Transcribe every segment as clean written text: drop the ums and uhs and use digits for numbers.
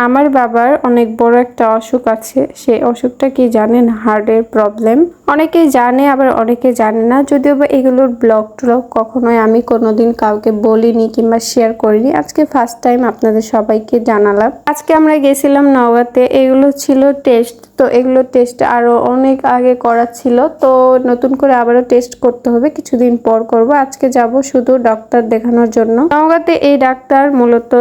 আমার বাবার অনেক বড় একটা অসুখ আছে। সেই অসুখটা কি জানেন? হার্টের প্রবলেম। অনেকেই জানে আবার অনেকে জানে না। যদিও বা এগুলোর ব্লগ কখনোই আমি কোনোদিন কাউকে বলিনি কিংবা শেয়ার করিনি। আজকে ফার্স্ট টাইম আপনাদের সবাইকে জানালাম। আজকে আমরা গেছিলাম নওগাঁতে। এগুলো ছিল টেস্ট। তো এগুলো টেস্ট আরো অনেক আগে করা ছিল। তো নতুন করে আবারও টেস্ট করতে হবে, কিছুদিন পর করব। আজকে যাব শুধু ডাক্তার দেখানোর জন্য। নওগাঁতে এই ডাক্তার মূলত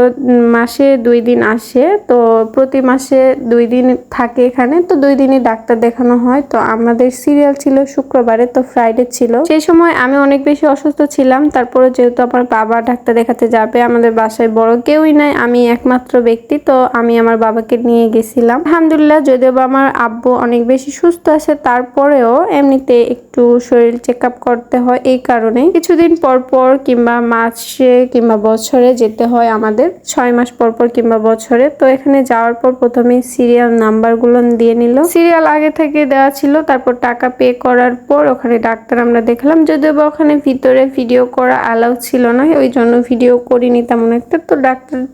মাসে 2 দিন আসে। তো প্রতি মাসে 2 দিন থাকে এখানে। তো 2 দিনই ডাক্তার দেখানো হয়। তো আমাদের সিরিয়াল ছিল শুক্রবারে, তো ফ্রাইডে ছিল। সেই সময় আমি অনেক বেশি অসুস্থ ছিলাম। তারপরে যেহেতু আমার বাবা ডাক্তার দেখাতে যাবে, আমাদের বাসায় বড় কেউই নাই, আমি একমাত্র ব্যক্তি। তো আমি আমার বাবাকে নিয়ে গেছিলাম। আলহামদুলিল্লাহ, যদিও বা আমার আব্বু অনেক বেশি সুস্থ আছে, তারপরেও এমনিতে একটু শরীর চেক আপ করতে হয়। এই কারণে কিছুদিন পর পর কিংবা মাসে কিংবা বছরে যেতে হয় আমাদের, 6 মাস পর পর কিংবা বছরে। তো এখানে যাওয়ার পর প্রথমে সিরিয়াল নাম্বারগুলো দিয়ে নিল। সিরিয়াল আগে থেকে দেওয়া ছিল। তারপর টাকা পে করার পর ওখানে ডাক্তার আমরা দেখলাম। যদিও বা ওখানে ভিতরে ভিডিও করা অ্যালাউ ছিল না, ওই জন্য ভিডিও করিনি তেমন একটা। তো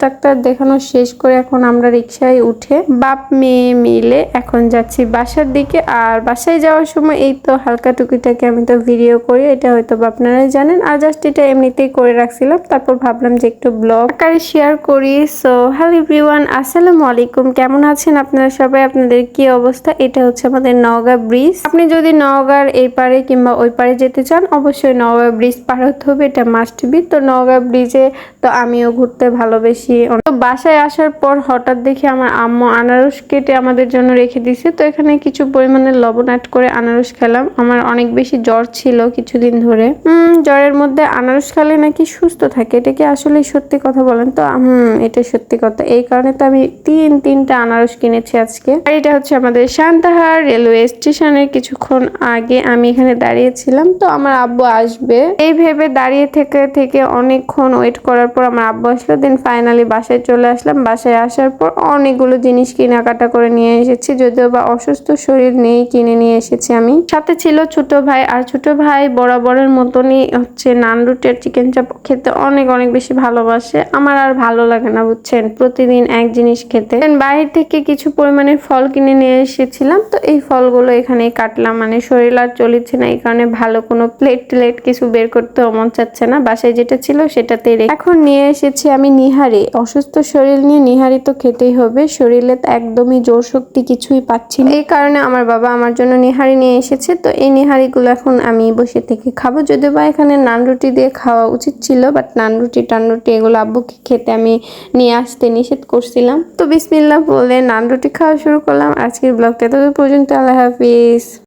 ডাক্তার দেখানো শেষ করে এখন আমরা রিক্সায় উঠে বাপ মেয়ে মিলে এখন যাচ্ছি বাসার দিকে। আর বাসায় যাওয়ার সময় এই তো হালকা টুকিটাকে আমি তো ভিডিও করি, এটা হয়তো আপনারাই জানেন। আর জাস্ট এটা এমনিতেই করে রাখছিলাম। তারপর ভাবলাম যে একটু ব্লগ আকারে শেয়ার করি। সো হ্যালো এভরিওয়ান, আসসালামু আলাইকুম। কেমন আছেন আপনারা সবাই? আপনাদের কি অবস্থা? এটা হচ্ছে আমাদের নওগাঁ ব্রিজ। আপনি যদি নওগাঁর এই পারে কিংবা ওই পারে যেতে চান, অবশ্যই নওগাঁ ব্রিজ পার হতে হবে, এটা মাস্ট বি। তো নওগাঁ ব্রিজে তো আমিও ঘুরতে ভালোবাসি। তো বাসায় আসার পর হঠাৎ দেখি আমার আম্মু আনারস কেটে আমাদের জন্য রেখে দিছে। তো এখানে কিছু পরিমাণে লবণ অ্যাড করে আনারস খেলাম। আমার অনেক বেশি জ্বর ছিল কিছুদিন ধরে। জ্বরের মধ্যে আনারস খেলে নাকি সুস্থ থাকে। এটা কি আসলে সত্যি কথা বলেন তো? এটা সত্যি কথা। এই কারণে তো আমি তিনটা আনারস কিনেছি আজকে। আর এটা হচ্ছে আমাদের সান্তাহার রেলওয়ে স্টেশনের কিছুক্ষণ আগে আমি এখানে দাঁড়িয়েছিলাম। তো আমার আব্বু আসবে এই ভেবে দাঁড়িয়ে থেকে অনেকক্ষণ ওয়েট করার পর আমার আব্বু আসলো। দেন ফাইনালি বাসায় চলে আসলাম। বাসায় আসার পর অনেকগুলো জিনিস কেনাকাটা করে নিয়ে এসেছি। যদিও বা অসুস্থ শরীর নেই, কিনে নিয়ে এসেছি আমি। সাথে ছিল ছোট ভাই। আর ছোট ভাই বরাবরের মতনই হচ্ছে নান রুটি আর চিকেন চাপ খেতে অনেক বেশি ভালোবাসে। আমার আর ভালো লাগে না, বুঝছেন, প্রতিদিন এক জিনিস খেতে। বাইরে থেকে কিছু পরিমাণে ফল কিনে নিয়ে এসেছিলাম। তো এই ফলগুলো এখানে কাটলাম। মানে শরীর আর চলিচ্ছে না, এই কারণে ভালো কোনো প্লেট কিছু বের করতেও মন চাচ্ছে না। বাসায় যেটা ছিল সেটাতেই এখন নিয়ে এসেছি আমি নিহারি। অসুস্থ শরীর নিয়ে নিহারি তো খেতেই হবে। শরীরে একদমই জোর শক্তি কিছুই পাচ্ছি না, এই কারণে আমার বাবা আমার জন্য নিহারি নিয়ে এসেছে। তো এই নিহারিগুলো এখন আমি বসে থেকে খাবো। যদিও বা এখানে নান রুটি দিয়ে খাওয়া উচিত ছিল, বাট নান রুটি এগুলো আব্বুকে খেতে আমি নিয়ে আসতে নিষেধ করছিলাম। তো বিসমিল্লাহ বলে নান রুটি খাওয়া শুরু করলাম। আজকের ব্লগটা তো পর্যন্ত। আল্লাহ হাফিজ।